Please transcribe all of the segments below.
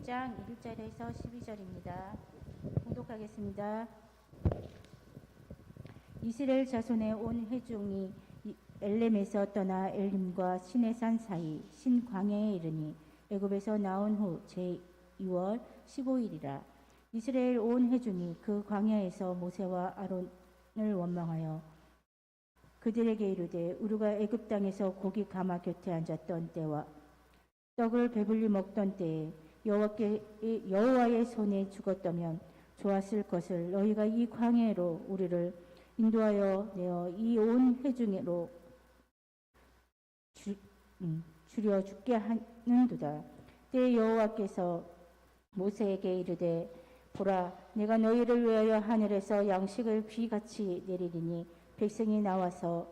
16장 1절에서 12절입니다. 봉독하겠습니다. 이스라엘 자손의 온 회중이 엘렘에서 떠나 엘림과 시내산 사이 신광야에 이르니 애굽에서 나온 후 제2월 15일이라. 이스라엘 온 회중이 그 광야에서 모세와 아론을 원망하여 그들에게 이르되 우리가 애굽 땅에서 고기 가마 곁에 앉았던 때와 떡을 배불리 먹던 때에 여호와의 손에 죽었다면 좋았을 것을 너희가 이 광야로 우리를 인도하여 내어 이 온 회중으로 줄여 죽게 하는도다. 때에 여호와께서 모세에게 이르되 보라, 내가 너희를 위하여 하늘에서 양식을 비같이 내리리니 백성이 나와서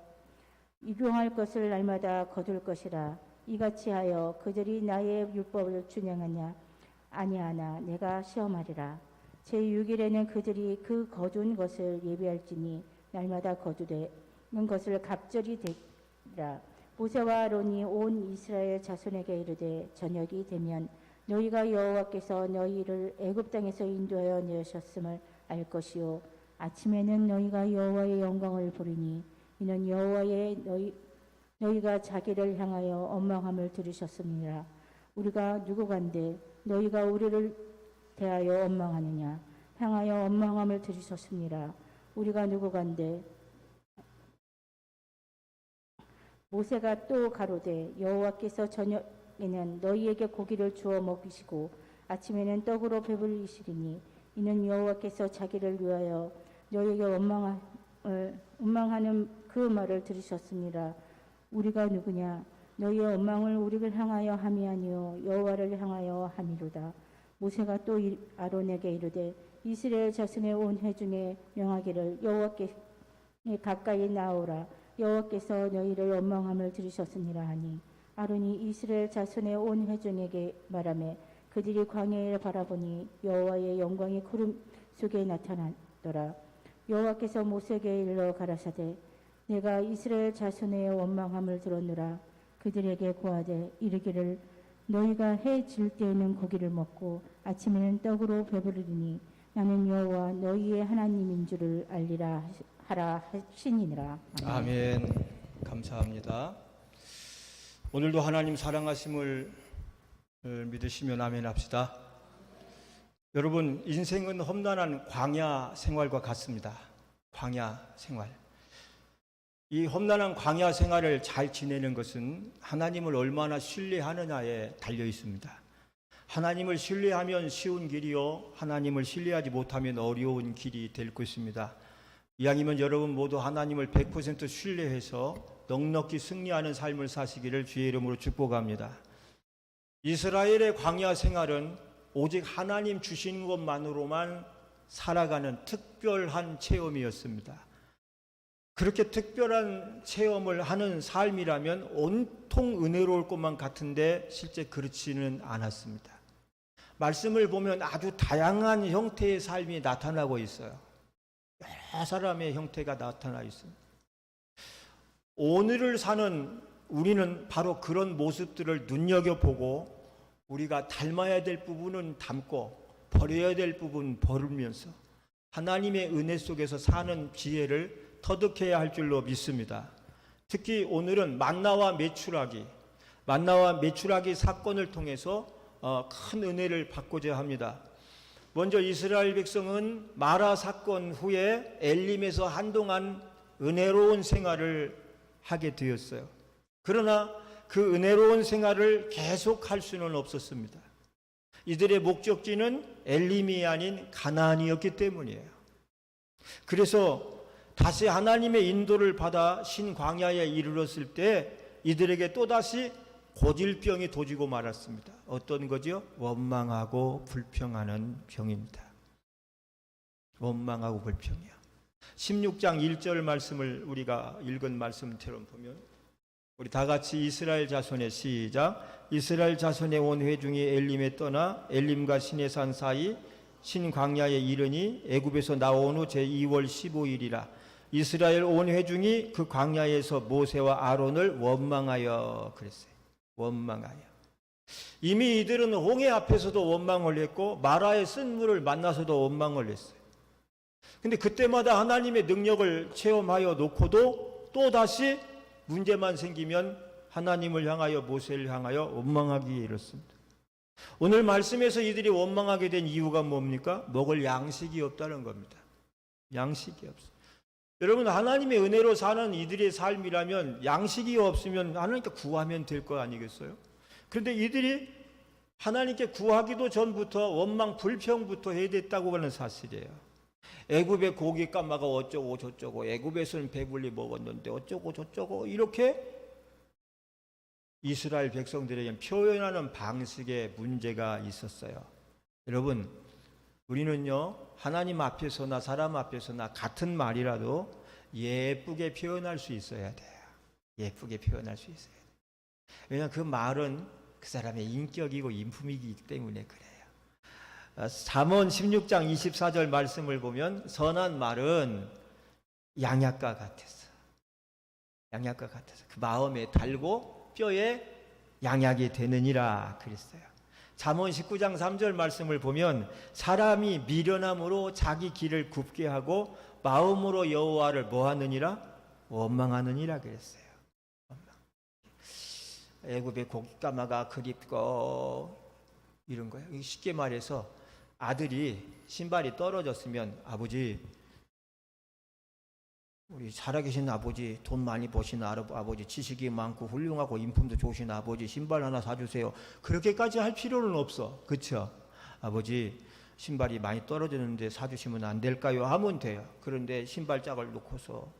일용할 것을 날마다 거둘 것이라. 이같이 하여 그들이 나의 율법을 준행하냐? 아니하나 내가 시험하리라. 제6일에는 그들이 그 거둔 것을 예비할지니 날마다 거두되는 것을 갑절이 되리라. 모세와 아론이 온 이스라엘 자손에게 이르되 저녁이 되면 너희가 여호와께서 너희를 애굽 땅에서 인도하여 내셨음을 알 것이요 아침에는 너희가 여호와의 영광을 보리니 이는 너희가 자기를 향하여 원망함을 들으셨습니다. 우리가 누구간데 너희가 우리를 대하여 원망하느냐? 향하여 원망함을 들으셨습니다. 우리가 누구간데? 모세가 또 가로되 여호와께서 저녁에는 너희에게 고기를 주어 먹이시고 아침에는 떡으로 배불리시리니 이는 여호와께서 자기를 위하여 너희에게 원망하는 그 말을 들으셨습니다. 우리가 누구냐? 너희의 원망을 우리를 향하여 함이 아니요 여호와를 향하여 함이로다. 모세가 또 아론에게 이르되 이스라엘 자손의 온 회중에 명하기를 여호와께 가까이 나오라. 여호와께서 너희를 원망함을 들으셨으니라 하니 아론이 이스라엘 자손의 온 회중에게 말하매 그들이 광야를 바라보니 여호와의 영광이 구름 속에 나타나더라. 여호와께서 모세에게 일러 가라사대 내가 이스라엘 자손의 원망함을 들었노라. 그들에게 고하되 이르기를 너희가 해 질 때에는 고기를 먹고 아침에는 떡으로 배부르리니 나는 여호와 너희의 하나님인 줄을 알리라 하라 하시니라. 아멘. 감사합니다. 오늘도 하나님 사랑하심을 믿으시면 아멘 합시다. 여러분, 인생은 험난한 광야 생활과 같습니다. 광야 생활. 이 험난한 광야 생활을 잘 지내는 것은 하나님을 얼마나 신뢰하느냐에 달려 있습니다. 하나님을 신뢰하면 쉬운 길이요 하나님을 신뢰하지 못하면 어려운 길이 될 것입니다. 이왕이면 여러분 모두 하나님을 100% 신뢰해서 넉넉히 승리하는 삶을 사시기를 주의 이름으로 축복합니다. 이스라엘의 광야 생활은 오직 하나님 주신 것만으로만 살아가는 특별한 체험이었습니다. 그렇게 특별한 체험을 하는 삶이라면 온통 은혜로울 것만 같은데 실제 그렇지는 않았습니다. 말씀을 보면 아주 다양한 형태의 삶이 나타나고 있어요. 여러 사람의 형태가 나타나 있습니다. 오늘을 사는 우리는 바로 그런 모습들을 눈여겨보고 우리가 닮아야 될 부분은 닮고 버려야 될 부분 버리면서 하나님의 은혜 속에서 사는 지혜를 터득해야 할 줄로 믿습니다. 특히 오늘은 만나와 메추라기 사건을 통해서 큰 은혜를 받고자 합니다. 먼저 이스라엘 백성은 마라 사건 후에 엘림에서 한동안 은혜로운 생활을 하게 되었어요. 그러나 그 은혜로운 생활을 계속할 수는 없었습니다. 이들의 목적지는 엘림이 아닌 가나안이었기 때문이에요. 그래서 다시 하나님의 인도를 받아 신광야에 이르렀을 때 이들에게 또다시 고질병이 도지고 말았습니다. 어떤 거죠? 원망하고 불평하는 병입니다. 원망하고 불평이요. 16장 1절 말씀을 우리가 읽은 말씀처럼 보면 우리 다 같이 이스라엘 자손의 시작. 이스라엘 자손의 온 회중이 엘림에 떠나 엘림과 시내산 사이 신광야에 이르니 애굽에서 나온 후 제2월 15일이라. 이스라엘 온 회중이 그 광야에서 모세와 아론을 원망하여 그랬어요. 원망하여. 이미 이들은 홍해 앞에서도 원망을 했고 마라의 쓴물을 만나서도 원망을 했어요. 근데 그때마다 하나님의 능력을 체험하여 놓고도 또다시 문제만 생기면 하나님을 향하여 모세를 향하여 원망하기에 이렇습니다. 오늘 말씀에서 이들이 원망하게 된 이유가 뭡니까? 먹을 양식이 없다는 겁니다. 양식이 없어요. 여러분, 하나님의 은혜로 사는 이들의 삶이라면 양식이 없으면 하나님께 구하면 될 거 아니겠어요? 그런데 이들이 하나님께 구하기도 전부터 원망 불평부터 해야 됐다고 하는 사실이에요. 애굽의 고기 까마가 어쩌고 저쩌고, 애굽에서는 배불리 먹었는데 어쩌고 저쩌고, 이렇게 이스라엘 백성들에게 표현하는 방식에 문제가 있었어요. 여러분, 우리는요, 하나님 앞에서나 사람 앞에서나 같은 말이라도 예쁘게 표현할 수 있어야 돼요. 예쁘게 표현할 수 있어야 돼요. 왜냐하면 그 말은 그 사람의 인격이고 인품이기 때문에 그래요. 잠언 16장 24절 말씀을 보면 선한 말은 양약과 같았어. 양약과 같아서 그 마음에 달고 뼈에 양약이 되느니라 그랬어요. 잠언 19장 3절 말씀을 보면 사람이 미련함으로 자기 길을 굽게 하고 마음으로 여호와를 뭐하느니라? 원망하느니라 그랬어요. 원망. 애굽의 고깃가마가 그립고 이런 거예요. 쉽게 말해서 아들이 신발이 떨어졌으면 아버지, 우리 살아계신 아버지, 돈 많이 버신 아버지, 지식이 많고 훌륭하고 인품도 좋으신 아버지, 신발 하나 사주세요. 그렇게까지 할 필요는 없어. 그렇죠? 아버지, 신발이 많이 떨어졌는데 사주시면 안 될까요? 하면 돼요. 그런데 신발짝을 놓고서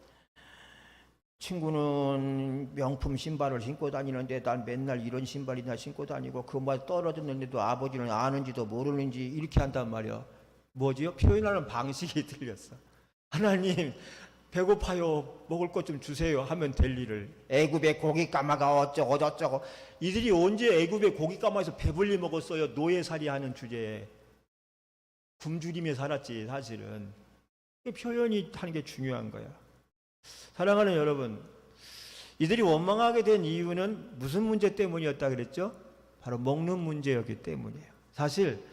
친구는 명품 신발을 신고 다니는데 난 맨날 이런 신발이나 신고 다니고 그 말 떨어졌는데도 아버지는 아는지도 모르는지 이렇게 한단 말이야. 뭐지요? 표현하는 방식이 틀렸어. 하나님, 배고파요, 먹을 것 좀 주세요 하면 될 일을 애굽의 고깃가마가 어쩌고 저쩌고. 이들이 언제 애굽의 고깃가마에서 배불리 먹었어요? 노예살이 하는 주제에 굶주리며 살았지. 사실은 표현이 하는 게 중요한 거야. 사랑하는 여러분, 이들이 원망하게 된 이유는 무슨 문제 때문이었다 그랬죠? 바로 먹는 문제였기 때문이에요. 사실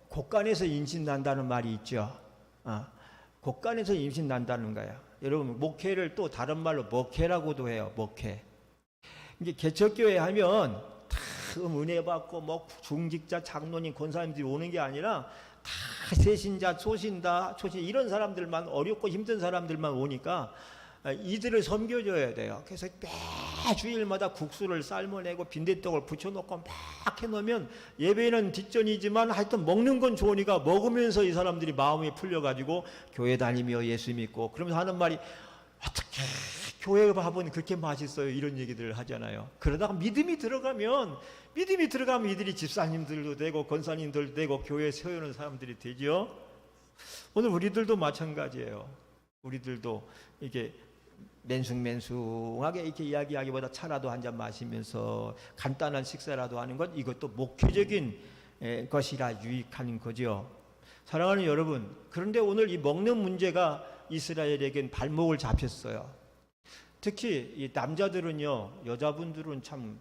곳간에서 임신 난다는 말이 있죠. 곳간에서 임신 난다는 거야. 여러분, 목회를 또 다른 말로 먹회라고도 해요. 먹회. 이게 개척교회 하면 다 은혜 받고 뭐 중직자, 장로님, 권사님들이 오는 게 아니라 다 세신자, 초신다, 초신 이런 사람들만, 어렵고 힘든 사람들만 오니까 이들을 섬겨줘야 돼요. 그래서 매 주일마다 국수를 삶아내고 빈대떡을 부쳐놓고 막 해놓으면 예배는 뒷전이지만 하여튼 먹는 건 좋으니까 먹으면서 이 사람들이 마음이 풀려가지고 교회 다니며 예수 믿고, 그러면서 하는 말이 어떻게 교회 밥은 그렇게 맛있어요, 이런 얘기들을 하잖아요. 그러다가 믿음이 들어가면 이들이 집사님들도 되고 권사님들도 되고 교회에 세우는 사람들이 되죠. 오늘 우리들도 마찬가지예요. 우리들도 이게 맨숭맨숭하게 이렇게 이야기하기보다 차라도 한 잔 마시면서 간단한 식사라도 하는 것, 이것도 목회적인 것이라 유익한 거죠. 사랑하는 여러분, 그런데 오늘 이 먹는 문제가 이스라엘에겐 발목을 잡혔어요. 특히 이 남자들은요, 여자분들은 참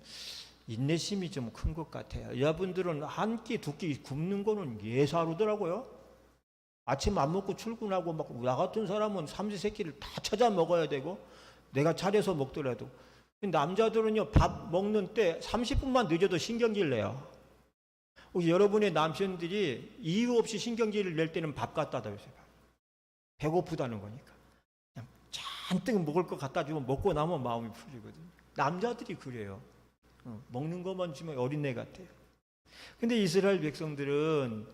인내심이 좀 큰 것 같아요. 여자분들은 한 끼 두 끼 굶는 거는 예사로더라고요. 아침 안 먹고 출근하고 막 나 같은 사람은 삼시세끼를 다 찾아 먹어야 되고, 내가 차려서 먹더라도. 남자들은요, 밥 먹는 때 30분만 늦어도 신경질 내요. 혹시 여러분의 남편들이 이유 없이 신경질을 낼 때는 밥 갖다 주세요. 배고프다는 거니까. 그냥 잔뜩 먹을 거 갖다 주면 먹고 나면 마음이 풀리거든요. 남자들이 그래요. 먹는 것만 주면 어린애 같아요. 근데 이스라엘 백성들은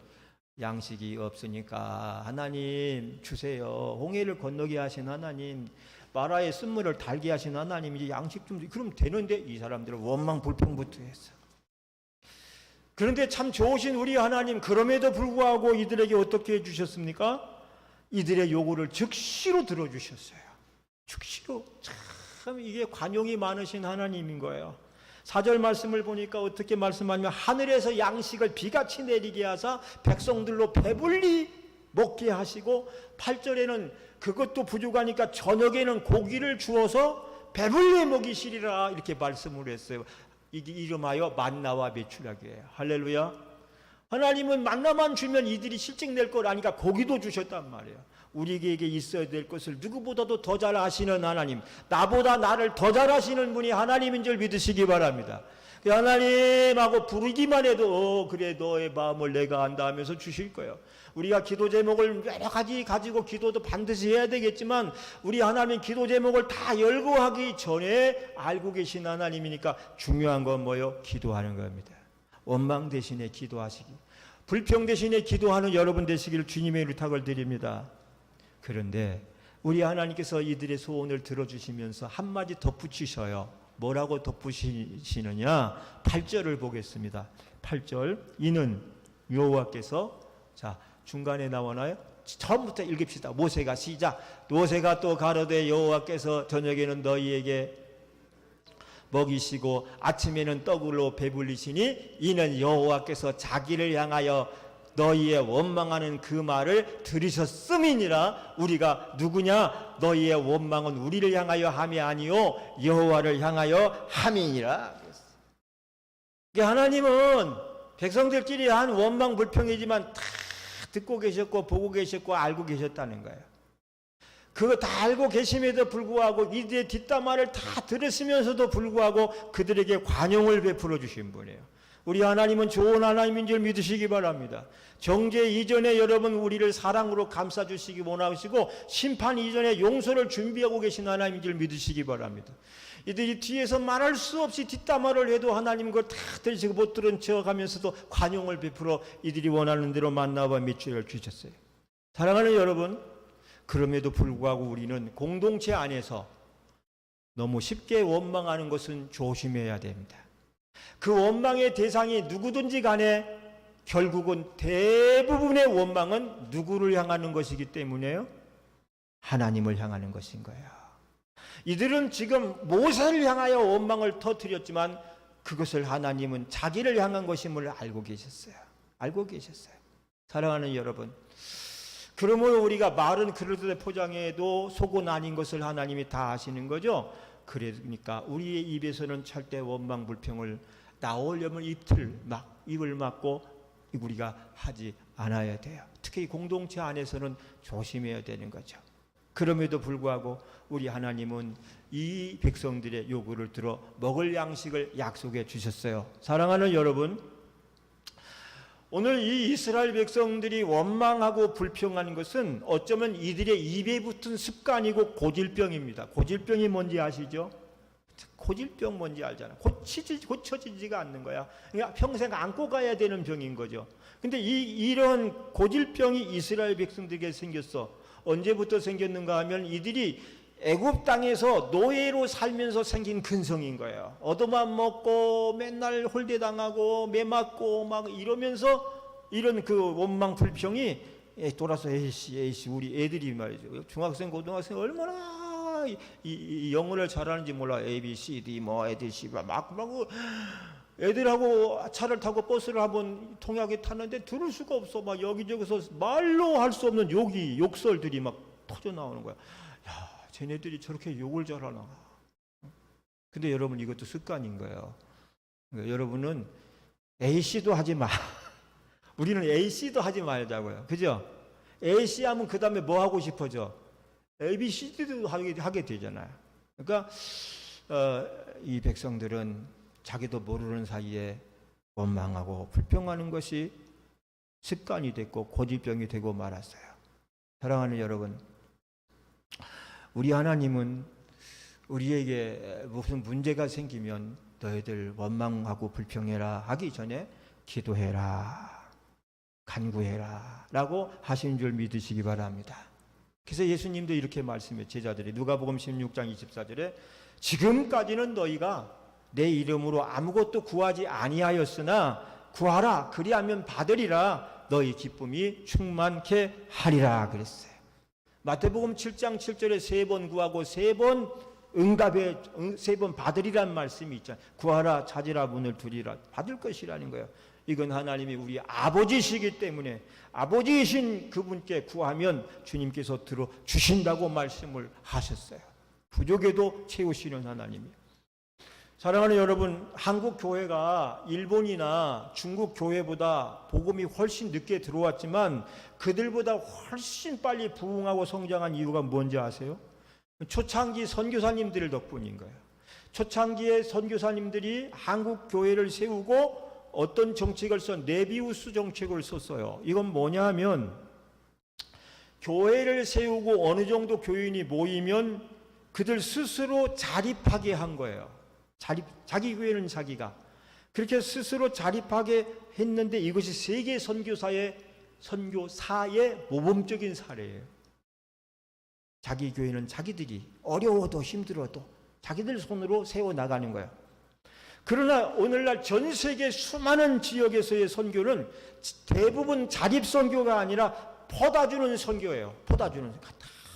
양식이 없으니까 하나님 주세요. 홍해를 건너게 하신 하나님, 마라의 쓴물을 달게 하신 하나님, 이제 양식 좀, 그럼 되는데 이 사람들은 원망 불평부터 했어. 그런데 참 좋으신 우리 하나님, 그럼에도 불구하고 이들에게 어떻게 해주셨습니까? 이들의 요구를 즉시로 들어주셨어요. 즉시로. 참 이게 관용이 많으신 하나님인 거예요. 4절 말씀을 보니까 어떻게 말씀하냐면 하늘에서 양식을 비같이 내리게 하사 백성들로 배불리 먹게 하시고, 8절에는 그것도 부족하니까 저녁에는 고기를 주어서 배불리 먹이시리라 이렇게 말씀을 했어요. 이게 이름하여 만나와 메추라기예요. 할렐루야. 하나님은 만나만 주면 이들이 실증 낼 거라니까 고기도 주셨단 말이에요. 우리에게 있어야 될 것을 누구보다도 더 잘 아시는 하나님, 나보다 나를 더 잘 아시는 분이 하나님인 줄 믿으시기 바랍니다. 하나님하고 부르기만 해도 그래 너의 마음을 내가 안다 하면서 주실 거예요. 우리가 기도 제목을 여러 가지 가지고 기도도 반드시 해야 되겠지만 우리 하나님 기도 제목을 다 열고 하기 전에 알고 계신 하나님이니까 중요한 건 뭐예요? 기도하는 겁니다. 원망 대신에 기도하시기, 불평 대신에 기도하는 여러분 되시기를 주님의 의탁을 드립니다. 그런데 우리 하나님께서 이들의 소원을 들어주시면서 한마디 덧붙이셔요. 뭐라고 덧붙이시느냐? 8절을 보겠습니다. 8절, 이는 여호와께서, 자 중간에 나오나요? 처음부터 읽읍시다. 모세가 시작. 모세가 또 가로되 여호와께서 저녁에는 너희에게 먹이시고 아침에는 떡으로 배불리시니 이는 여호와께서 자기를 향하여 너희의 원망하는 그 말을 들으셨음이니라. 우리가 누구냐? 너희의 원망은 우리를 향하여 함이 아니요 여호와를 향하여 함이니라. 하나님은 백성들끼리 한 원망 불평이지만 다 듣고 계셨고 보고 계셨고 알고 계셨다는 거예요. 그거 다 알고 계심에도 불구하고 이들의 뒷담화를 다 들었으면서도 불구하고 그들에게 관용을 베풀어 주신 분이에요. 우리 하나님은 좋은 하나님인 줄 믿으시기 바랍니다. 정죄 이전에 여러분 우리를 사랑으로 감싸주시기 원하시고 심판 이전에 용서를 준비하고 계신 하나님인 줄 믿으시기 바랍니다. 이들이 뒤에서 말할 수 없이 뒷담화를 해도 하나님 그걸 다 들으시고 못 들은 척하면서도 관용을 베풀어 이들이 원하는 대로 만나와 메추라기를 주셨어요. 사랑하는 여러분, 그럼에도 불구하고 우리는 공동체 안에서 너무 쉽게 원망하는 것은 조심해야 됩니다. 그 원망의 대상이 누구든지 간에 결국은 대부분의 원망은 누구를 향하는 것이기 때문에요? 하나님을 향하는 것인 거예요. 이들은 지금 모세를 향하여 원망을 터뜨렸지만 그것을 하나님은 자기를 향한 것임을 알고 계셨어요. 알고 계셨어요. 사랑하는 여러분, 그러므로 우리가 말은 그릇에 포장해도 속은 아닌 것을 하나님이 다 아시는 거죠. 그러니까 우리의 입에서는 절대 원망 불평을 나오려면 입을 막고 우리가 하지 않아야 돼요. 특히 공동체 안에서는 조심해야 되는 거죠. 그럼에도 불구하고 우리 하나님은 이 백성들의 요구를 들어 먹을 양식을 약속해 주셨어요. 사랑하는 여러분, 오늘 이 이스라엘 백성들이 원망하고 불평하는 것은 어쩌면 이들의 입에 붙은 습관이고 고질병입니다. 고질병이 뭔지 아시죠? 고질병 뭔지 알잖아. 고쳐지지가 않는 거야. 그러니까 평생 안고 가야 되는 병인 거죠. 근데 이런 고질병이 이스라엘 백성들에게 생겼어. 언제부터 생겼는가 하면 이들이 애굽 땅에서 노예로 살면서 생긴 근성인 거예요. 얻어만 먹고 맨날 홀대당하고 매 맞고 막 이러면서 이런 그 원망 불평이 돌아서 에이씨 우리 애들이 말이죠. 중학생 고등학생 얼마나 이 영어를 잘하는지 몰라. A, B, C, D 뭐 애들 씨발 막 애들하고 차를 타고 버스를 한번 통역에 탔는데 들을 수가 없어. 막 여기저기서 말로 할 수 없는 욕설들이 막 터져 나오는 거야. 야, 쟤네들이 저렇게 욕을 잘하나. 근데 여러분 이것도 습관인 거예요. 그러니까 여러분은 A씨도 하지 마. 우리는 A씨도 하지 말자고요. 그죠? A씨 하면 그 다음에 뭐 하고 싶어져? A, B, C, D도 하게 되잖아요. 그러니까 이 백성들은 자기도 모르는 사이에 원망하고 불평하는 것이 습관이 됐고 고질병이 되고 말았어요. 사랑하는 여러분, 우리 하나님은 우리에게 무슨 문제가 생기면 너희들 원망하고 불평해라 하기 전에 기도해라, 간구해라 라고 하신 줄 믿으시기 바랍니다. 그래서 예수님도 이렇게 말씀해, 제자들이 누가복음 16장 24절에 지금까지는 너희가 내 이름으로 아무것도 구하지 아니하였으나 구하라, 그리하면 받으리라, 너희 기쁨이 충만케 하리라 그랬어요. 마태복음 7장 7절에 3번 구하고 3번 응답에 3번 받으리란 말씀이 있잖아요. 구하라, 찾으라, 문을 두리라, 받을 것이라는 거예요. 이건 하나님이 우리 아버지시기 때문에 아버지이신 그분께 구하면 주님께서 들어주신다고 말씀을 하셨어요. 부족에도 채우시는 하나님이에요. 사랑하는 여러분, 한국 교회가 일본이나 중국 교회보다 복음이 훨씬 늦게 들어왔지만 그들보다 훨씬 빨리 부흥하고 성장한 이유가 뭔지 아세요? 초창기 선교사님들 덕분인 거예요. 초창기에 선교사님들이 한국 교회를 세우고 어떤 정책을 네비우스 정책을 썼어요. 이건 뭐냐 하면 교회를 세우고 어느 정도 교인이 모이면 그들 스스로 자립하게 한 거예요. 자기 교회는 자기가. 그렇게 스스로 자립하게 했는데 이것이 세계 선교사의 모범적인 사례예요. 자기 교회는 자기들이 어려워도 힘들어도 자기들 손으로 세워나가는 거예요. 그러나 오늘날 전 세계 수많은 지역에서의 선교는 대부분 자립선교가 아니라 퍼다주는 선교예요. 퍼다주는,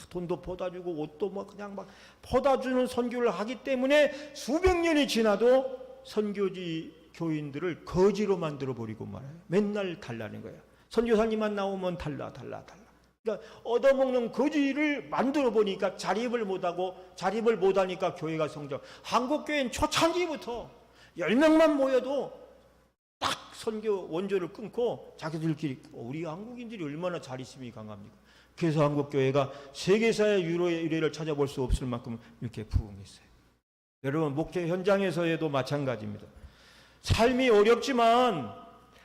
돈도 퍼다주고 옷도 뭐 그냥 막 퍼다주는 선교를 하기 때문에 수백 년이 지나도 선교지 교인들을 거지로 만들어버리고 말아요. 맨날 달라는 거예요. 선교사님만 나오면 달라. 그러니까 얻어먹는 거지를 만들어 보니까 자립을 못하니까 교회가 성장. 한국교회는 초창기부터 10명만 모여도 딱 선교 원조를 끊고 자기들끼리 우리 한국인들이 얼마나 자립심이 강합니까? 그래서 한국교회가 세계사의 유래를 찾아볼 수 없을 만큼 이렇게 부흥했어요. 여러분, 목회 현장에서도 마찬가지입니다. 삶이 어렵지만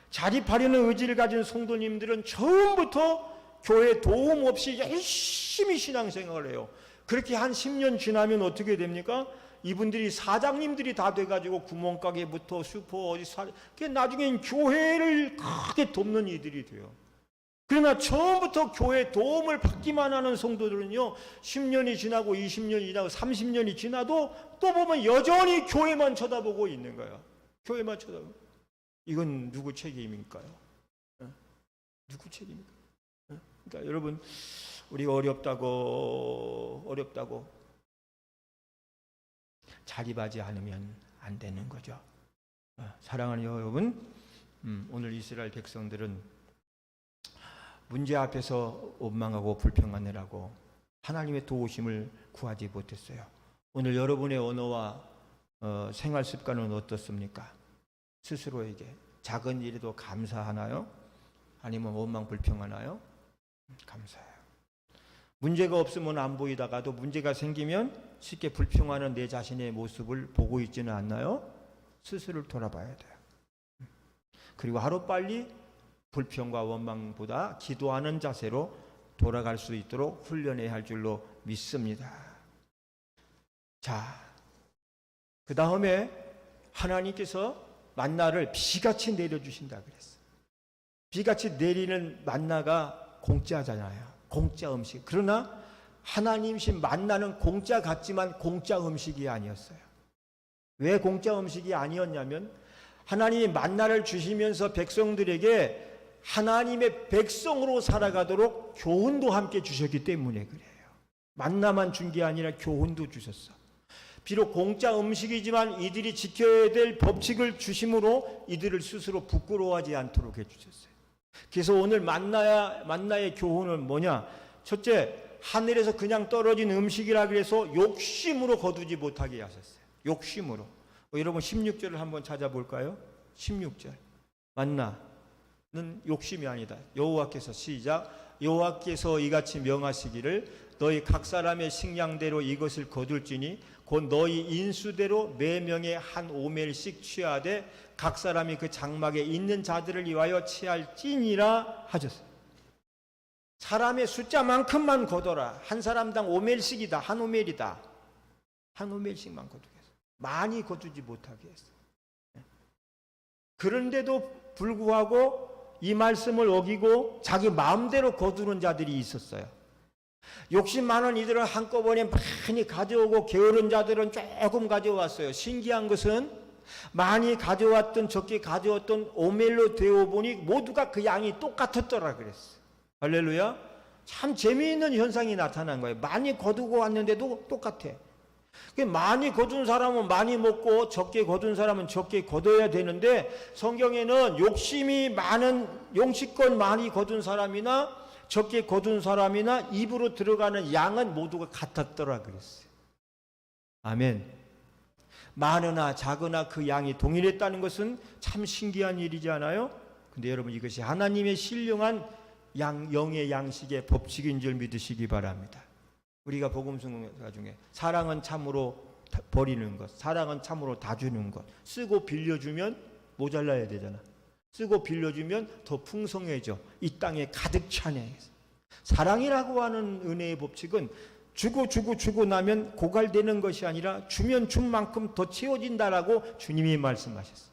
자립하려는 의지를 가진 성도님들은 처음부터 교회 도움 없이 열심히 신앙생활을 해요. 그렇게 한 10년 지나면 어떻게 됩니까? 이분들이 사장님들이 다 돼가지고 구멍가게부터 슈퍼 나중엔 교회를 크게 돕는 이들이 돼요. 그러나 처음부터 교회 도움을 받기만 하는 성도들은요, 10년이 지나고 20년이 지나고 30년이 지나도 또 보면 여전히 교회만 쳐다보고 있는 거예요. 교회만 쳐다보고. 이건 누구 책임일까요? 누구 책임일까요? 그러니까 여러분, 우리가 어렵다고 자립하지 않으면 안 되는 거죠. 사랑하는 여러분, 오늘 이스라엘 백성들은 문제 앞에서 원망하고 불평하느라고 하나님의 도우심을 구하지 못했어요. 오늘 여러분의 언어와 생활 습관은 어떻습니까? 스스로에게 작은 일에도 감사하나요? 아니면 원망 불평하나요? 감사해요. 문제가 없으면 안 보이다가도 문제가 생기면 쉽게 불평하는 내 자신의 모습을 보고 있지는 않나요? 스스로를 돌아봐야 돼요. 그리고 하루빨리 불평과 원망보다 기도하는 자세로 돌아갈 수 있도록 훈련해야 할 줄로 믿습니다. 자, 그 다음에 하나님께서 만나를 비같이 내려주신다 그랬어요. 비같이 내리는 만나가 공짜잖아요. 공짜 음식. 그러나 하나님신 만나는 공짜 같지만 공짜 음식이 아니었어요. 왜 공짜 음식이 아니었냐면 하나님이 만나를 주시면서 백성들에게 하나님의 백성으로 살아가도록 교훈도 함께 주셨기 때문에 그래요. 만나만 준 게 아니라 교훈도 주셨어. 비록 공짜 음식이지만 이들이 지켜야 될 법칙을 주심으로 이들을 스스로 부끄러워하지 않도록 해주셨어요. 그래서 오늘 만나의 교훈은 뭐냐? 첫째, 하늘에서 그냥 떨어진 음식이라 그래서 욕심으로 거두지 못하게 하셨어요. 욕심으로. 여러분 16절을 한번 찾아볼까요? 16절. 만나는 욕심이 아니다. 여호와께서 시작. 여호와께서 이같이 명하시기를 너희 각 사람의 식량대로 이것을 거둘지니 곧 너희 인수대로 매 명에 한 오멜씩 취하되 각 사람이 그 장막에 있는 자들을 위하여 취할지니라 하셨어요. 사람의 숫자만큼만 거둬라. 한 사람당 오멜씩이다. 한 오멜이다. 한 오멜씩만 거두겠어. 많이 거두지 못하게 했어요. 그런데도 불구하고 이 말씀을 어기고 자기 마음대로 거두는 자들이 있었어요. 욕심 많은 이들은 한꺼번에 많이 가져오고 게으른 자들은 조금 가져왔어요. 신기한 것은 많이 가져왔던 적게 가져왔던 오멜로 되어보니 모두가 그 양이 똑같았더라 그랬어요. 할렐루야. 참 재미있는 현상이 나타난 거예요. 많이 거두고 왔는데도 똑같아. 많이 거둔 사람은 많이 먹고 적게 거둔 사람은 적게 거둬야 되는데 성경에는 욕심이 많은 용식권 많이 거둔 사람이나 적게 거둔 사람이나 입으로 들어가는 양은 모두가 같았더라 그랬어요. 아멘. 많으나 작으나 그 양이 동일했다는 것은 참 신기한 일이지 않아요? 근데 여러분, 이것이 하나님의 신령한 영의 양식의 법칙인 줄 믿으시기 바랍니다. 우리가 복음성가 중에 사랑은 참으로 버리는 것, 사랑은 참으로 다 주는 것, 쓰고 빌려주면 모자라야 되잖아. 쓰고 빌려주면 더 풍성해져. 이 땅에 가득 차네. 사랑이라고 하는 은혜의 법칙은 주고 나면 고갈되는 것이 아니라 주면 준 만큼 더 채워진다라고 주님이 말씀하셨어요.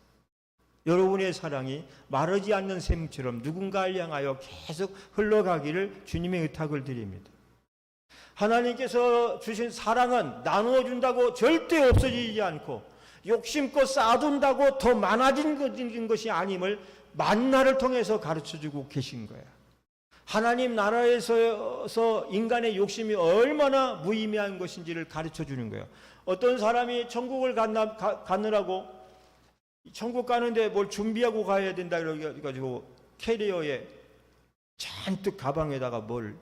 여러분의 사랑이 마르지 않는 샘처럼 누군가를 향하여 계속 흘러가기를 주님의 의탁을 드립니다. 하나님께서 주신 사랑은 나누어 준다고 절대 없어지지 않고 욕심껏 쌓아둔다고 더 많아진 것이 아님을 만나를 통해서 가르쳐주고 계신 거예요. 하나님 나라에서 인간의 욕심이 얼마나 무의미한 것인지를 가르쳐주는 거예요. 어떤 사람이 천국을 가느라고 천국 가는데 뭘 준비하고 가야 된다 그래가지고 캐리어에 잔뜩 가방에다가 뭘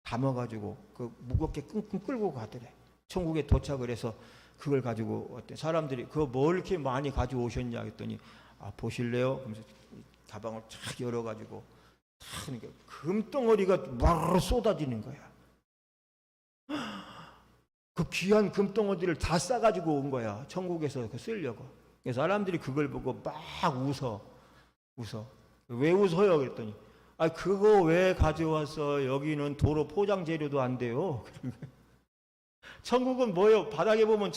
담아가지고 그 무겁게 끙끙 끌고 가더래. 천국에 도착을 해서 그걸 가지고 어때 사람들이 그거 뭘 이렇게 많이 가지고 오셨냐 했더니 보실래요? 그러면서 가방을 쫙 열어가지고 탁 그러니까 금덩어리가 막 쏟아지는 거야. 그 귀한 금덩어리를 다 싸가지고 온 거야. 천국에서 쓰려고. 사람들이 그걸 보고 막 웃어. 왜 웃어요? 그랬더니 그거 왜 가져왔어? 여기는 도로 포장 재료도 안 돼요. 천국은 뭐예요? 바닥에 보면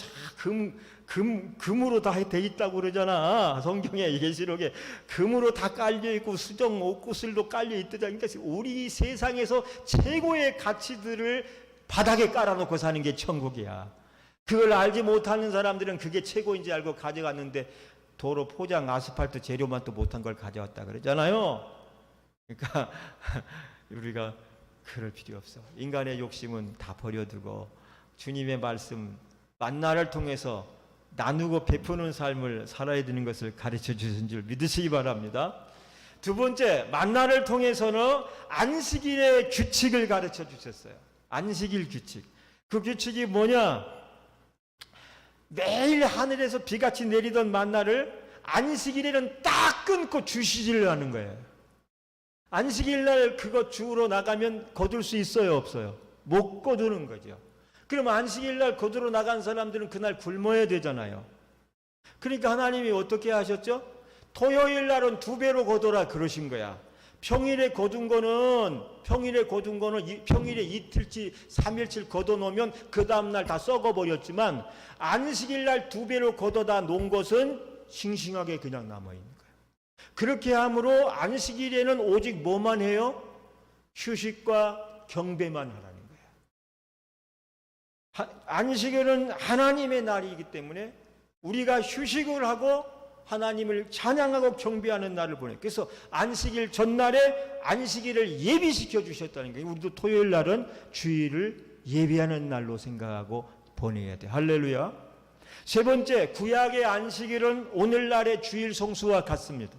금으로 다 돼 있다고 그러잖아. 성경에 계시록에 금으로 다 깔려 있고 수정 옷구슬도 깔려 있더라. 그러니까 우리 세상에서 최고의 가치들을 바닥에 깔아놓고 사는 게 천국이야. 그걸 알지 못하는 사람들은 그게 최고인지 알고 가져갔는데 도로 포장 아스팔트 재료만 또 못한 걸 가져왔다 그러잖아요. 그러니까 우리가 그럴 필요 없어. 인간의 욕심은 다 버려두고 주님의 말씀 만나를 통해서 나누고 베푸는 삶을 살아야 되는 것을 가르쳐 주신 줄 믿으시기 바랍니다. 두 번째, 만나를 통해서는 안식일의 규칙을 가르쳐 주셨어요. 안식일 규칙. 그 규칙이 뭐냐? 매일 하늘에서 비같이 내리던 만나를 안식일에는 딱 끊고 주시지를 하는 거예요. 안식일 날 그거 주우러 나가면 거둘 수 있어요, 없어요? 못 거두는 거죠. 그럼 안식일 날 거두러 나간 사람들은 그날 굶어야 되잖아요. 그러니까 하나님이 어떻게 하셨죠? 토요일 날은 2배로 거둬라 그러신 거야. 평일에 거둔 거는 평일에 이틀치 3일치 걷어놓으면 그 다음날 다 썩어버렸지만 안식일 날 2배로 걷어다 놓은 것은 싱싱하게 그냥 남아있는 거예요. 그렇게 함으로 안식일에는 오직 뭐만 해요? 휴식과 경배만 하라는 거예요. 안식일은 하나님의 날이기 때문에 우리가 휴식을 하고 하나님을 찬양하고 경배하는 날을 보내요. 그래서 안식일 전날에 안식일을 예비시켜 주셨다는 거예요. 우리도 토요일 날은 주일을 예배하는 날로 생각하고 보내야 돼. 할렐루야. 세 번째, 구약의 안식일은 오늘날의 주일 성수와 같습니다.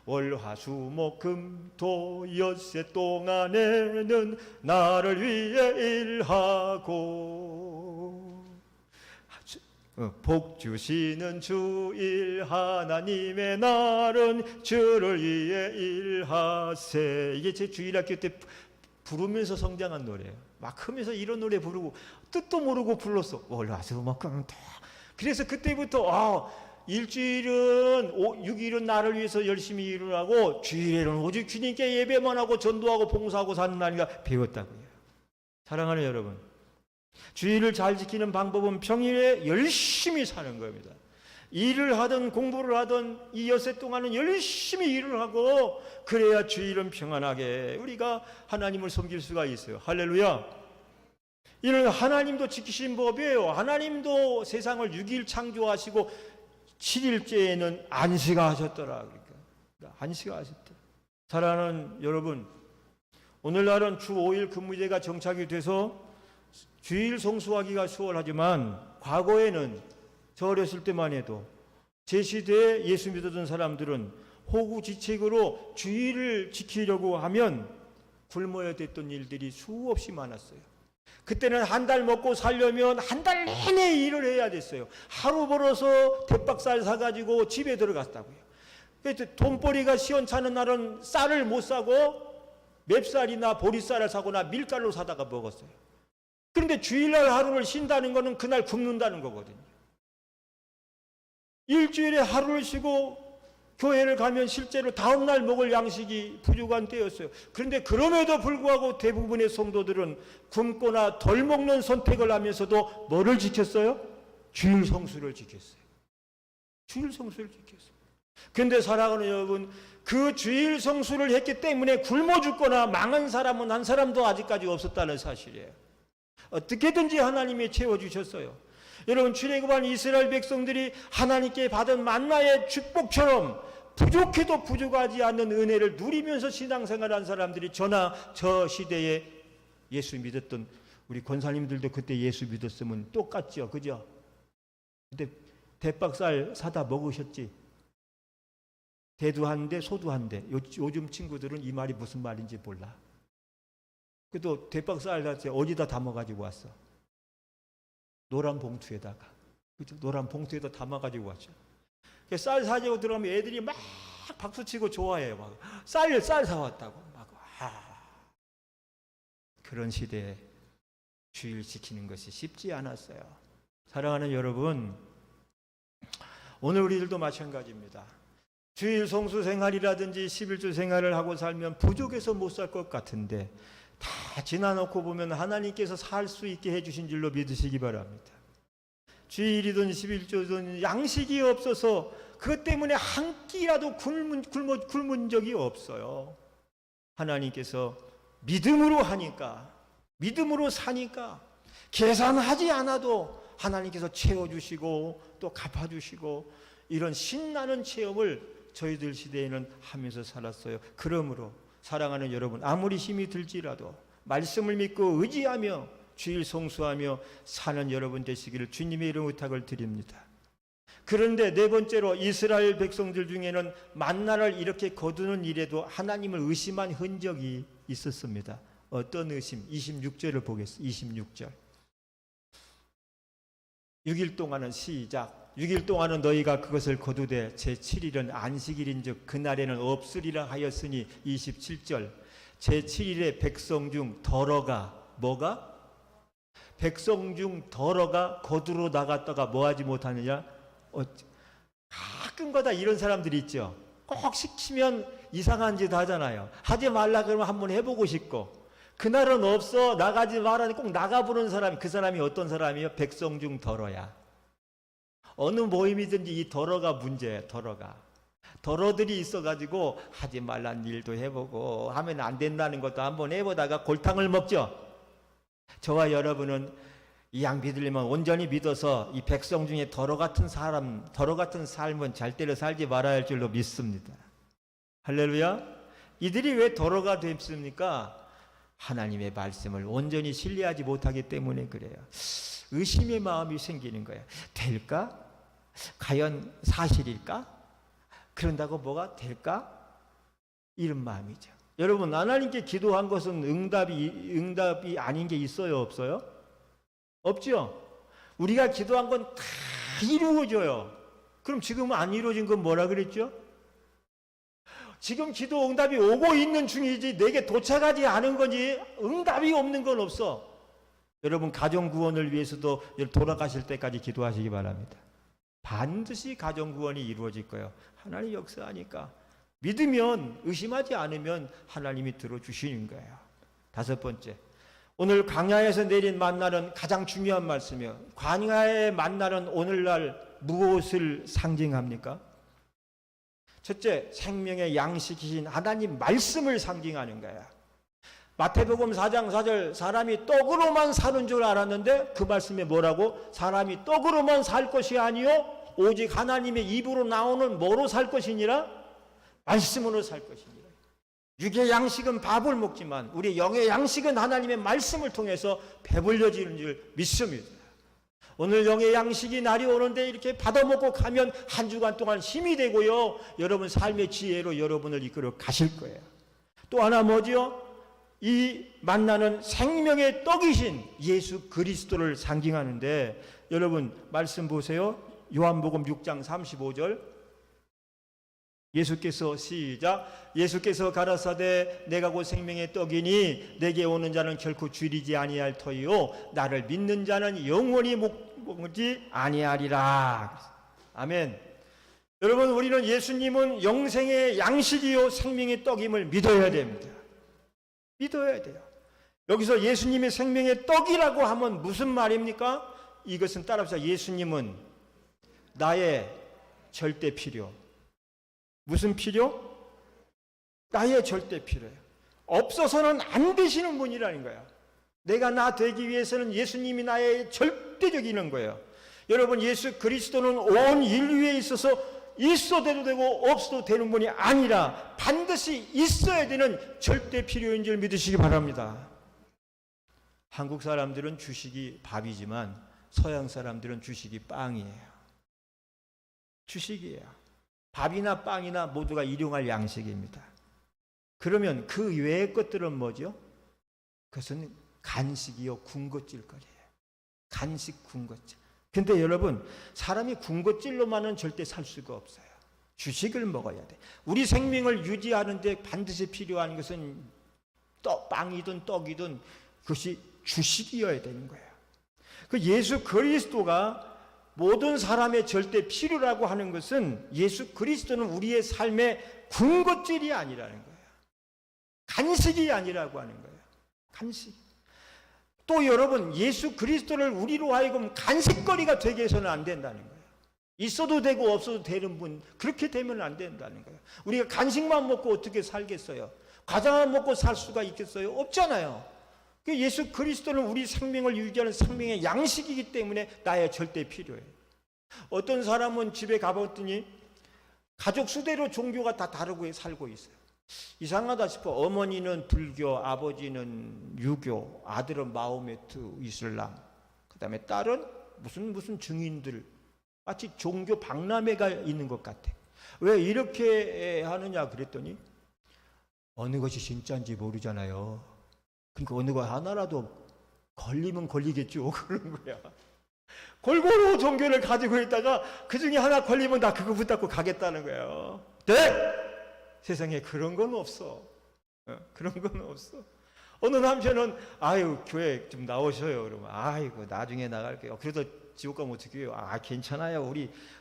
월, 화, 수, 목, 금, 토 엿새 동안에는 나를 위해 일하고 복 주시는 주일 하나님의 날은 주를 위해 일하세. 이게 제 주일학교 때 부르면서 성장한 노래예요. 막 하면서 이런 노래 부르고 뜻도 모르고 불렀어. 월화수목금. 그래서 그때부터 일주일은 6일은 나를 위해서 열심히 일을 하고 주일에는 오직 주님께 예배만 하고 전도하고 봉사하고 사는 날이라 배웠다고요. 사랑하는 여러분, 주일을 잘 지키는 방법은 평일에 열심히 사는 겁니다. 일을 하든 공부를 하든 이 엿새 동안은 열심히 일을 하고 그래야 주일은 평안하게 우리가 하나님을 섬길 수가 있어요. 할렐루야. 이는 하나님도 지키신 법이에요. 하나님도 세상을 6일 창조하시고 7일째에는 안식하셨더라. 그러니까 안식하셨더라. 사랑하는 여러분, 오늘날은 주 5일 근무제가 정착이 돼서 주일 성수하기가 수월하지만 과거에는 저 어렸을 때만 해도 제 시대에 예수 믿었던 사람들은 호구지책으로 주일을 지키려고 하면 굶어야 됐던 일들이 수없이 많았어요. 그때는 한 달 먹고 살려면 한 달 내내 일을 해야 됐어요. 하루 벌어서 대박살 사가지고 집에 들어갔다고요. 돈벌이가 시원찮은 날은 쌀을 못 사고 맵쌀이나 보리쌀을 사거나 밀가루 사다가 먹었어요. 그런데 주일날 하루를 쉰다는 것은 그날 굶는다는 거거든요. 일주일에 하루를 쉬고 교회를 가면 실제로 다음날 먹을 양식이 부족한 때였어요. 그런데 그럼에도 불구하고 대부분의 성도들은 굶거나 덜 먹는 선택을 하면서도 뭐를 지켰어요? 주일 성수를 지켰어요. 주일 성수를 지켰어요. 그런데 사랑하는 여러분, 그 주일 성수를 했기 때문에 굶어 죽거나 망한 사람은 한 사람도 아직까지 없었다는 사실이에요. 어떻게든지 하나님이 채워주셨어요. 여러분, 출애굽한 이스라엘 백성들이 하나님께 받은 만나의 축복처럼 부족해도 부족하지 않는 은혜를 누리면서 신앙생활한 사람들이 저나 저 시대에 예수 믿었던 우리 권사님들도 그때 예수 믿었으면 똑같죠, 그죠? 근데 대박살 사다 먹으셨지. 대도 한 대, 소도 한 대. 요즘 친구들은 이 말이 무슨 말인지 몰라. 그래도 대박살 어디다 담아가지고 왔어? 노란 봉투에다가. 그죠? 노란 봉투에다 담아가지고 왔죠. 쌀 사재고 들어가면 애들이 막 박수치고 좋아해요. 막 쌀 사왔다고. 막, 그런 시대에 주일 지키는 것이 쉽지 않았어요. 사랑하는 여러분, 오늘 우리들도 마찬가지입니다. 주일 성수 생활이라든지 11조 생활을 하고 살면 부족해서 못 살 것 같은데 다 지나놓고 보면 하나님께서 살 수 있게 해주신 줄로 믿으시기 바랍니다. 주일이든 11조든 양식이 없어서 그것 때문에 한 끼라도 굶은 적이 없어요. 하나님께서 믿음으로 하니까, 믿음으로 사니까 계산하지 않아도 하나님께서 채워주시고 또 갚아주시고 이런 신나는 체험을 저희들 시대에는 하면서 살았어요. 그러므로 사랑하는 여러분, 아무리 힘이 들지라도 말씀을 믿고 의지하며 주일 성수하며 사는 여러분 되시기를 주님의 이름 부탁을 드립니다. 그런데 네 번째로 이스라엘 백성들 중에는 만나를 이렇게 거두는 일에도 하나님을 의심한 흔적이 있었습니다. 어떤 의심? 26절을 보겠습니다. 26절. 6일 동안은 시작. 6일 동안은 너희가 그것을 거두되 제7일은 안식일인즉 그날에는 없으리라 하였으니 27절. 제7일에 백성 중 더러가 뭐가? 백성 중 더러가 거두러 나갔다가 뭐하지 못하느냐? 가끔가다 이런 사람들이 있죠. 꼭 시키면 이상한 짓 하잖아요. 하지 말라 그러면 한번 해보고 싶고, 그날은 없어 나가지 말라니 꼭 나가보는 사람이, 그 사람이 어떤 사람이요? 백성 중 더러야. 어느 모임이든지 이 더러가 문제예요. 더러들이 있어가지고 하지 말란 일도 해보고 하면 안 된다는 것도 한번 해보다가 골탕을 먹죠. 저와 여러분은 이 양 믿으려면 온전히 믿어서 이 백성 중에 더러 같은 삶은 절대로 살지 말아야 할 줄로 믿습니다. 할렐루야. 이들이 왜 더러가 됐습니까? 하나님의 말씀을 온전히 신뢰하지 못하기 때문에 그래요. 의심의 마음이 생기는 거예요. 될까? 과연 사실일까? 그런다고 뭐가 될까? 이런 마음이죠. 여러분, 하나님께 기도한 것은 응답이 아닌 게 있어요, 없어요? 없죠? 우리가 기도한 건 다 이루어져요. 그럼 지금 안 이루어진 건 뭐라 그랬죠? 지금 기도 응답이 오고 있는 중이지 내게 도착하지 않은 거지 응답이 없는 건 없어. 여러분, 가정 구원을 위해서도 돌아가실 때까지 기도하시기 바랍니다. 반드시 가정 구원이 이루어질 거예요. 하나님 역사하니까. 믿으면, 의심하지 않으면 하나님이 들어주시는 거예요. 다섯 번째, 오늘 광야에서 내린 만나는 가장 중요한 말씀이에요. 광야의 만나는 오늘날 무엇을 상징합니까? 첫째, 생명의 양식이신 하나님 말씀을 상징하는 거야. 마태복음 4장 4절, 사람이 떡으로만 사는 줄 알았는데 그 말씀에 뭐라고? 사람이 떡으로만 살 것이 아니요 오직 하나님의 입으로 나오는 뭐로 살 것이니라? 말씀으로 살 것이니라. 육의 양식은 밥을 먹지만 우리 영의 양식은 하나님의 말씀을 통해서 배불려지는 줄 믿습니다. 오늘 영의 양식이 날이 오는데 이렇게 받아먹고 가면 한 주간 동안 힘이 되고요, 여러분 삶의 지혜로 여러분을 이끌어 가실 거예요. 또 하나 뭐죠? 이 만나는 생명의 떡이신 예수 그리스도를 상징하는데, 여러분 말씀 보세요. 요한복음 6장 35절. 예수께서 시작. 예수께서 가라사대 내가 곧 생명의 떡이니 내게 오는 자는 결코 줄이지 아니할 터이요 나를 믿는 자는 영원히 먹지 아니하리라. 아멘. 여러분, 우리는 예수님은 영생의 양식이요 생명의 떡임을 믿어야 됩니다. 믿어야 돼요. 여기서 예수님의 생명의 떡이라고 하면 무슨 말입니까? 이것은 따라서 예수님은 나의 절대 필요. 무슨 필요? 나의 절대 필요예요. 없어서는 안 되시는 분이라는 거예요. 내가 나 되기 위해서는 예수님이 나의 절대적인 거예요. 여러분, 예수 그리스도는 온 인류에 있어서 있어도 되고 없어도 되는 분이 아니라 반드시 있어야 되는 절대 필요인 줄 믿으시기 바랍니다. 한국 사람들은 주식이 밥이지만 서양 사람들은 주식이 빵이에요. 주식이에요. 밥이나 빵이나 모두가 일용할 양식입니다. 그러면 그 외의 것들은 뭐죠? 그것은 간식이요 군것질거리예요. 간식, 군것질. 근데 여러분, 사람이 군것질로만은 절대 살 수가 없어요. 주식을 먹어야 돼. 우리 생명을 유지하는데 반드시 필요한 것은 빵이든 떡이든 그것이 주식이어야 되는 거예요. 그 예수 그리스도가 모든 사람의 절대 필요라고 하는 것은 예수 그리스도는 우리의 삶의 군것질이 아니라는 거예요. 간식이 아니라고 하는 거예요. 간식. 또 여러분, 예수 그리스도를 우리로 하여금 간식거리가 되게 해서는 안 된다는 거예요. 있어도 되고 없어도 되는 분, 그렇게 되면 안 된다는 거예요. 우리가 간식만 먹고 어떻게 살겠어요? 과자만 먹고 살 수가 있겠어요? 없잖아요. 예수 그리스도는 우리 생명을 유지하는 생명의 양식이기 때문에 나의 절대 필요해요. 어떤 사람은 집에 가봤더니 가족 수대로 종교가 다 다르고 살고 있어요. 이상하다 싶어. 어머니는 불교, 아버지는 유교, 아들은 마호메트, 이슬람, 그 다음에 딸은 무슨 증인들, 마치 종교 박람회가 있는 것 같아. 왜 이렇게 하느냐 그랬더니 어느 것이 진짜인지 모르잖아요. 그러니까 어느 거 하나라도 걸리면 걸리겠죠. 그런 거야. 골고루 종교를 가지고 있다가 그 중에 하나 걸리면 나 그거 붙잡고 가겠다는 거예요. 네? 세상에 그런 건 없어. 그런 건 없어. 어느 남편은 아유 교회 좀 나오셔요. 그러면 아이고 나중에 나갈게요. 그래도 지옥 가면 어떻게 해요? 아 괜찮아요.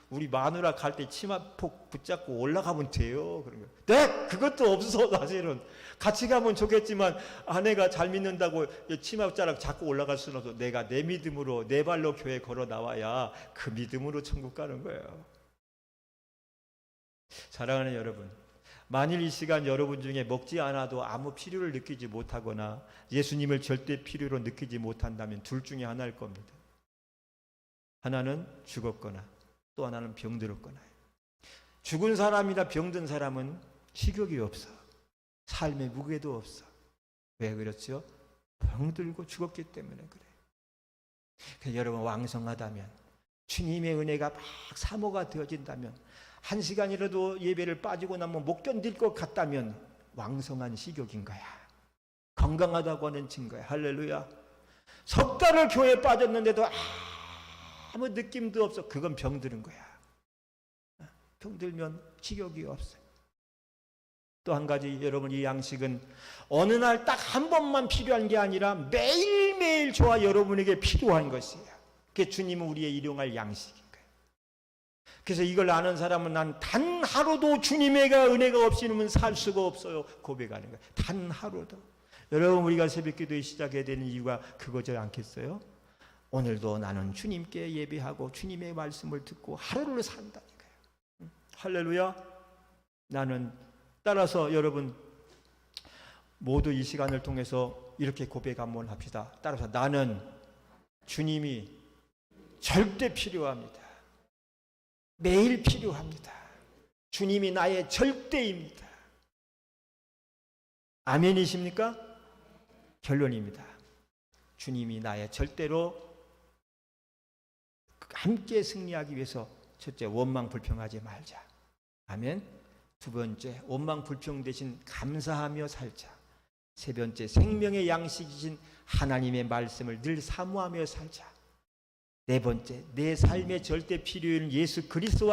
우리 마누라 갈 때 치마폭 붙잡고 올라가면 돼요. 그런 거. 네? 그것도 없어. 사실은 같이 가면 좋겠지만 아내가 잘 믿는다고 치마자락 잡고 올라갈 수는 없어. 내가 내 믿음으로 내 발로 교회 걸어 나와야 그 믿음으로 천국 가는 거예요. 사랑하는 여러분, 만일 이 시간 여러분 중에 먹지 않아도 아무 필요를 느끼지 못하거나 예수님을 절대 필요로 느끼지 못한다면 둘 중에 하나일 겁니다. 하나는 죽었거나 또 하나는 병들었거나. 죽은 사람이나 병든 사람은 식욕이 없어. 삶의 무게도 없어. 왜 그렇죠? 병들고 죽었기 때문에 그래. 그래서 여러분 왕성하다면, 주님의 은혜가 막 사모가 되어진다면, 한 시간이라도 예배를 빠지고 나면 못 견딜 것 같다면 왕성한 식욕인 거야. 건강하다고 하는 증거야. 할렐루야. 석 달을 교회에 빠졌는데도 아무 느낌도 없어. 그건 병드는 거야. 병들면 식욕이 없어요. 또 한 가지, 여러분, 이 양식은 어느 날 딱 한 번만 필요한 게 아니라 매일매일 저와 여러분에게 필요한 것이에요. 그게 주님은 우리의 일용할 양식인 거예요. 그래서 이걸 아는 사람은 난 단 하루도 주님의 은혜가 없이는 살 수가 없어요. 고백하는 거예요. 단 하루도. 여러분, 우리가 새벽기도에 시작해야 되는 이유가 그거지 않겠어요? 오늘도 나는 주님께 예배하고 주님의 말씀을 듣고 하루를 산다니까요. 할렐루야. 나는 따라서 여러분 모두 이 시간을 통해서 이렇게 고백 한번 합시다. 따라서 나는 주님이 절대 필요합니다. 매일 필요합니다. 주님이 나의 절대입니다. 아멘이십니까? 결론입니다. 주님이 나의 절대로 함께 승리하기 위해서 첫째, 원망 불평하지 말자. 아멘. 두 번째, 원망 불평 대신 감사하며 살자. 세 번째, 생명의 양식이신 하나님의 말씀을 늘 사모하며 살자. 네 번째, 내 삶의 절대 필요인 예수 그리스도와